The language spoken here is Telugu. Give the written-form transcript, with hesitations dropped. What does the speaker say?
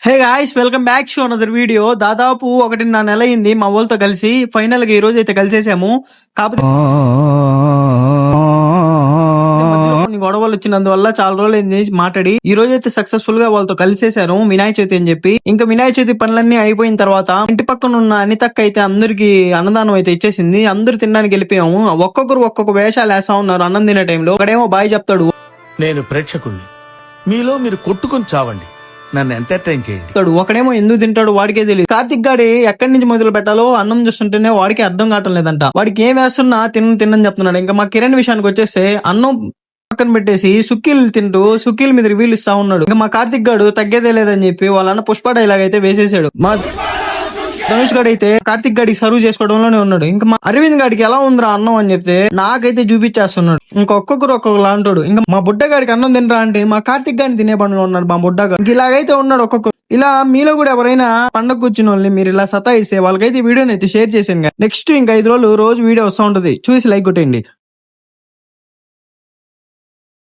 Hey guys, welcome back to another video. దాదాపు 1.5 నెల అయింది మా వాళ్ళతో కలిసి. ఫైనల్ గా ఈ రోజు అయితే కలిసేసాము. కాకపోతే మధ్యలో కొన్ని గొడవలు వచ్చినందువల్ల చాలా రోజులు అయింది మాట్లాడి. ఈ రోజు అయితే సక్సెస్ఫుల్ గా వాళ్ళతో కలిసేసాను వినాయక చవితి అని చెప్పి. ఇంకా వినాయక చవితి పనులన్నీ అయిపోయిన తర్వాత ఇంటి పక్కన ఉన్న అనితక్క అయితే అందరికి అన్నదానం అయితే ఇచ్చేసింది. అందరు తినడానికి వెళ్ళిపోయాము. ఒక్కొక్కరు ఒక్కొక్క వేషాలు వేస్తా ఉన్నారు అన్నం తినే టైంలో. ఒకడేమో బాయ్ చెప్తాడు, నేను ప్రేక్షకుణ్ణి, మీలో మీరు కొట్టుకొని చావండి, నన్ను ఎంటర్టైన్ చేయండి. ఒకడేమో ఎందుకు తింటాడు వాడికే తెలియదు. కార్తిక్ గాడి ఎక్కడి నుంచి మొదలు పెట్టాలో అన్నం చూస్తుంటేనే వాడికి అర్థం కావటం లేదంట. వాడికి ఏం వేస్తున్నా తిన్నని చెప్తున్నాడు. ఇంకా మా కిరణ్ విషయానికి వచ్చేస్తే అన్నం పక్కన పెట్టేసి సుక్కీలు తింటూ సుక్కీల మీద రివ్యూలు ఇస్తా ఉన్నాడు. ఇంకా మా కార్తిక్ గాడు తగ్గేదే లేదని చెప్పి వాళ్ళ అన్న పుష్ప డైలాగ్ అయితే వేసేసాడు. మా ధనుష్ గాడు అయితే కార్తిక్ గాడికి సర్వ్ చేసుకోవడంలోనే ఉన్నాడు. ఇంకా మా అరవింద్ గాడికి ఎలా ఉందిరా అన్నం అని చెప్తే నాకైతే చూపించేస్తున్నాడు. ఇంకొక్కరు ఒక్కొక్కరు అంటాడు. ఇంకా మా బుడ్డ గాడికి అన్నం తినరా అంటే మా కార్తిక్ గారిని తినే పనులు ఉన్నాడు మా బుడ్డ గారు. ఇలాగైతే ఉన్నాడు ఒక్కొక్కరు. ఇలా మీలో కూడా ఎవరైనా పండగ కూర్చున్న వాళ్ళని మీరు ఇలా సతాయిస్తే వాళ్ళకైతే వీడియోని అయితే షేర్ చేసాను. నెక్స్ట్ ఇంకా 5 రోజులు రోజు వీడియో వస్తూ ఉంటది, చూసి లైక్ కొట్టండి.